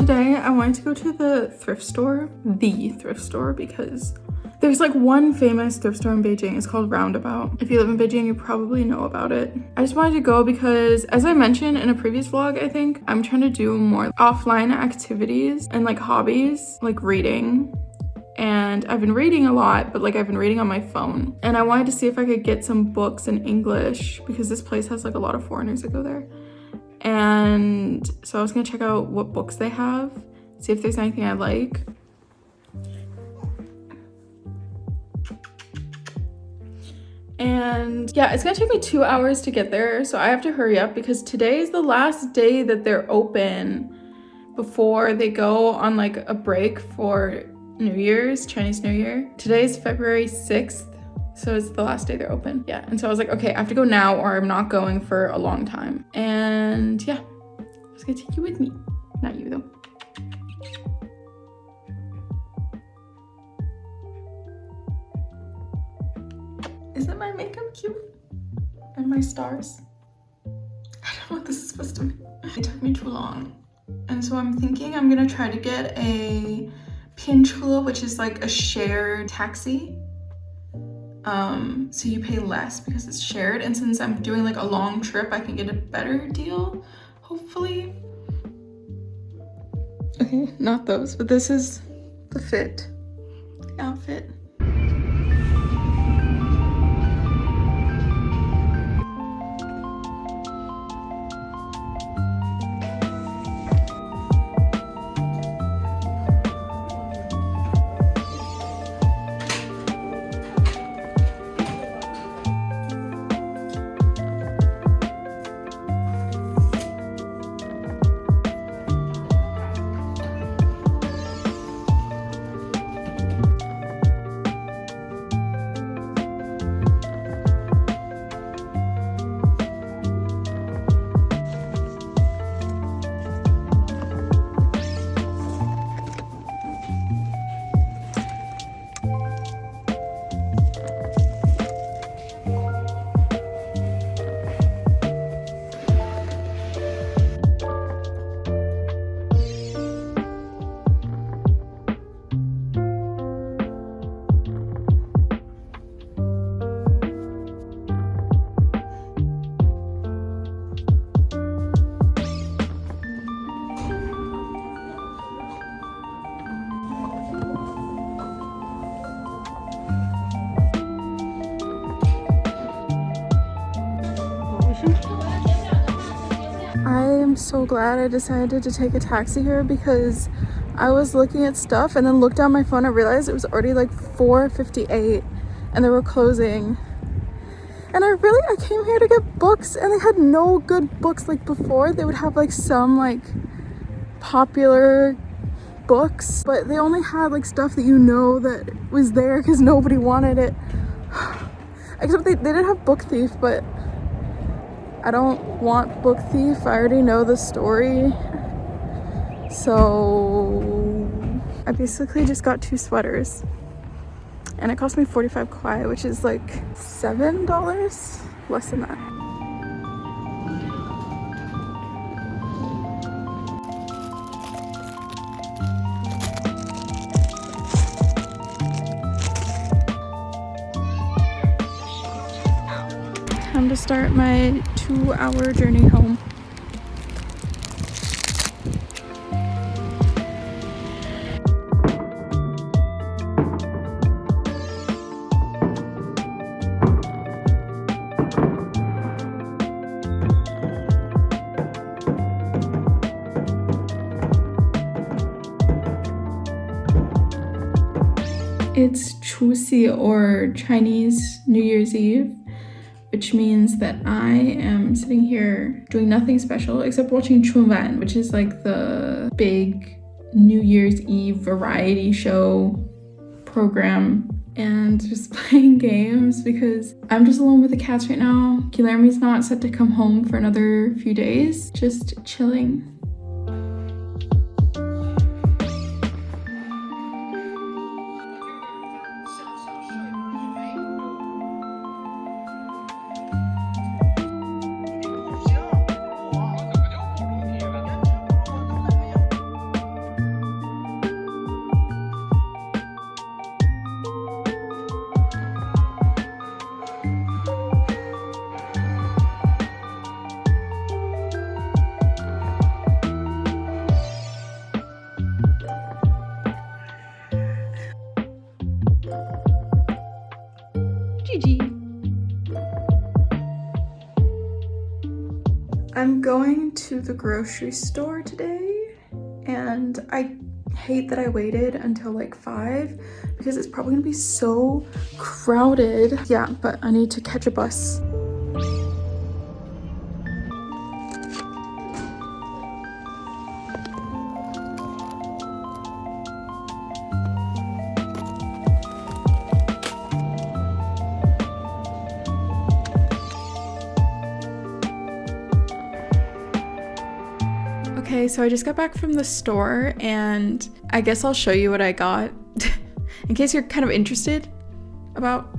today I wanted to go to the thrift store, because there's like one famous thrift store in Beijing. It's called Roundabout. If you live in Beijing, you probably know about it. I just wanted to go because, as I mentioned in a previous vlog, I think I'm trying to do more offline activities and like hobbies, like reading. And I've been reading a lot, but like I've been reading on my phone. And I wanted to see if I could get some books in English because this place has like a lot of foreigners that go there. And so I was gonna check out what books they have, see if there's anything I like. And yeah, it's gonna take me 2 hours to get there, so I have to hurry up because today is the last day that they're open before they go on like a break for New Year's, Chinese New Year. Today is February 6th, so it's the last day they're open. Yeah, and so I was like, okay, I have to go now or I'm not going for a long time. And yeah, I'm just gonna take you with me. Not you though. Isn't my makeup cute? And my stars? I don't know what this is supposed to be. It took me too long. And so I'm thinking I'm gonna try to get a 偏车, which is like a shared taxi. So you pay less because it's shared. And since I'm doing like a long trip, I can get a better deal, hopefully. Okay, not those, but this is the fit, the outfit. I am so glad I decided to take a taxi here because I was looking at stuff and then looked down my phone and realized it was already like 4:58 and they were closing. And I came here to get books and they had no good books. Like before they would have like some like popular books, but they only had like stuff that you know that was there because nobody wanted it. Except they did have Book Thief, but I don't want Book Thief. I already know the story. So I basically just got 2 sweaters. And it cost me 45 kwai, which is like $7? Less than that. Time to start my 2-hour journey home. It's Chuxi, or Chinese New Year's Eve, which means that I am sitting here doing nothing special except watching Chunwan, which is like the big New Year's Eve variety show program, and just playing games because I'm just alone with the cats right now. Guilherme's not set to come home for another few days, just chilling. I'm going to the grocery store today, and I hate that I waited until like 5 because it's probably gonna be so crowded. Yeah, but I need to catch a bus. Okay, so I just got back from the store, and I guess I'll show you what I got in case you're kind of interested about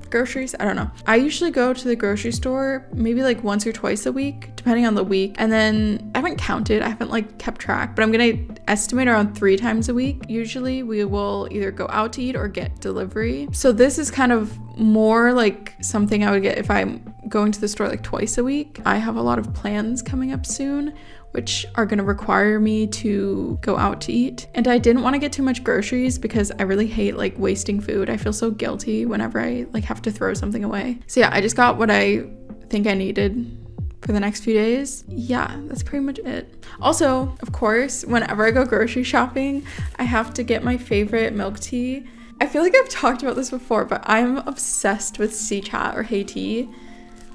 groceries. I don't know. I usually go to the grocery store maybe like once or twice a week, depending on the week. And then I haven't counted, I haven't like kept track, but I'm gonna estimate around 3 times a week. Usually we will either go out to eat or get delivery. So this is kind of more like something I would get if I'm going to the store like twice a week. I have a lot of plans coming up soon, which are gonna require me to go out to eat. And I didn't wanna get too much groceries because I really hate like wasting food. I feel so guilty whenever I like have to throw something away. So yeah, I just got what I think I needed for the next few days. Yeah, that's pretty much it. Also, of course, whenever I go grocery shopping, I have to get my favorite milk tea. I feel like I've talked about this before, but I'm obsessed with Sea Chat or Hey Tea.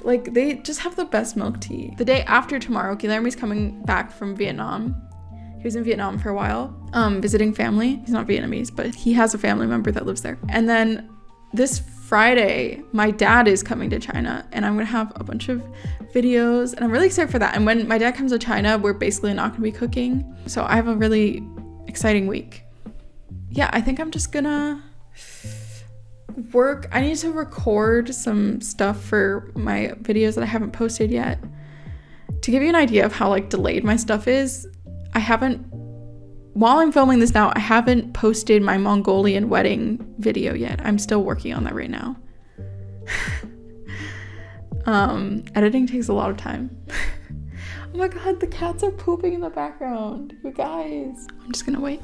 Like, they just have the best milk tea. The day after tomorrow, Guilherme's coming back from Vietnam. He was in Vietnam for a while, visiting family. He's not Vietnamese, but he has a family member that lives there. And then this Friday, my dad is coming to China, and I'm gonna have a bunch of videos, and I'm really excited for that. And when my dad comes to China, we're basically not gonna be cooking. So I have a really exciting week. Yeah, I think I'm just gonna work. I need to record some stuff for my videos that I haven't posted yet. To give you an idea of how like delayed my stuff is, while I'm filming this now, I haven't posted my Mongolian wedding video yet. I'm still working on that right now. Editing takes a lot of time. Oh my god, the cats are pooping in the background. You guys. I'm just gonna wait.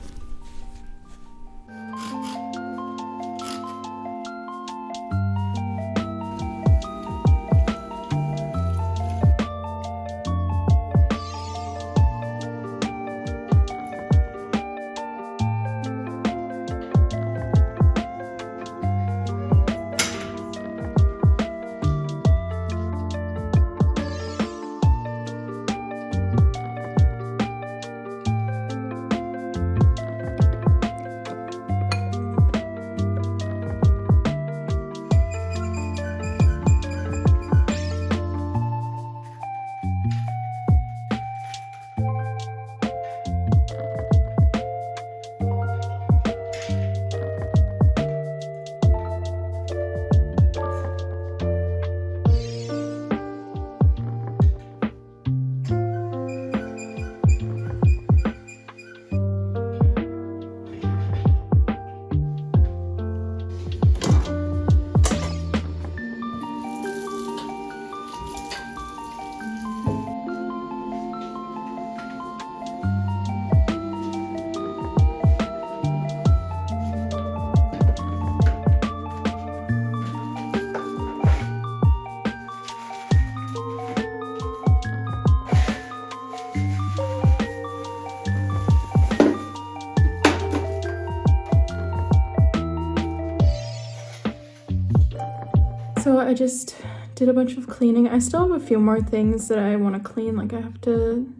So I just did a bunch of cleaning. I still have a few more things that I want to clean. Like I have to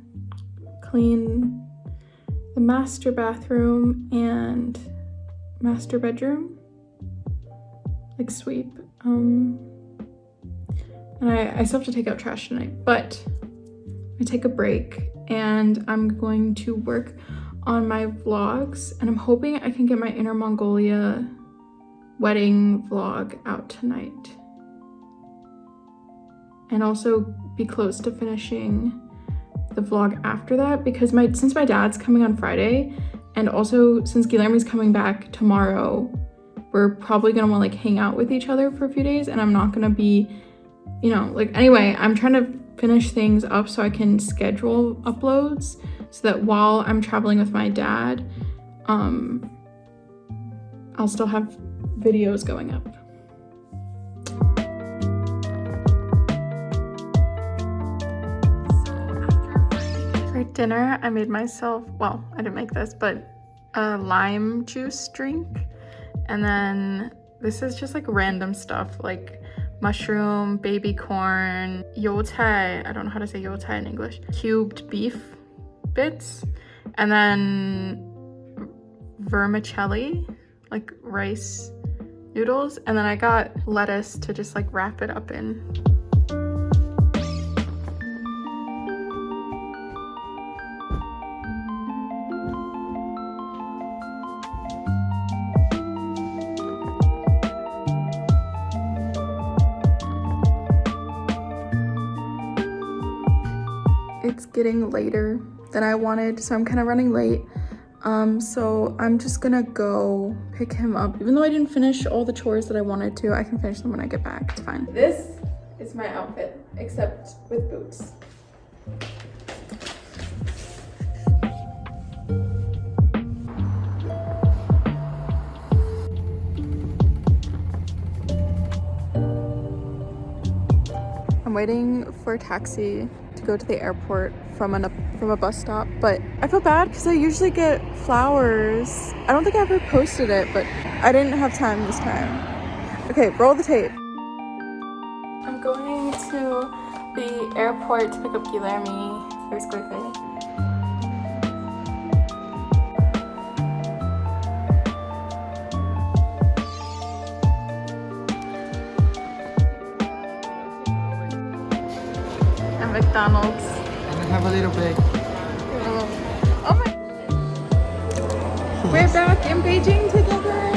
clean the master bathroom and master bedroom. Like sweep. And I still have to take out trash tonight, but I take a break and I'm going to work on my vlogs, and I'm hoping I can get my Inner Mongolia wedding vlog out tonight. And also be close to finishing the vlog after that, because since my dad's coming on Friday, and also since Guilherme's coming back tomorrow, we're probably gonna want to like hang out with each other for a few days, and I'm not gonna be, you know, like, anyway, I'm trying to finish things up so I can schedule uploads so that while I'm traveling with my dad, I'll still have videos going up. So Dinner, I made myself, well, I didn't make this, but a lime juice drink. And then this is just like random stuff like mushroom, baby corn, yotai, I don't know how to say yotai in English, cubed beef bits, and then vermicelli, like rice noodles, and then I got lettuce to just like wrap it up in. It's getting later than I wanted, so I'm kind of running late. So I'm just gonna go pick him up. Even though I didn't finish all the chores that I wanted to, I can finish them when I get back. It's fine. This is my outfit, except with boots. I'm waiting for a taxi to go to the airport from a bus stop, but I feel bad because I usually get flowers. I don't think I ever posted it, but I didn't have time this time. Okay, roll the tape. I'm going to the airport to pick up Guilherme. There's Guilherme. And McDonald's. And I have a little bag. Oh my. We're back in Beijing together.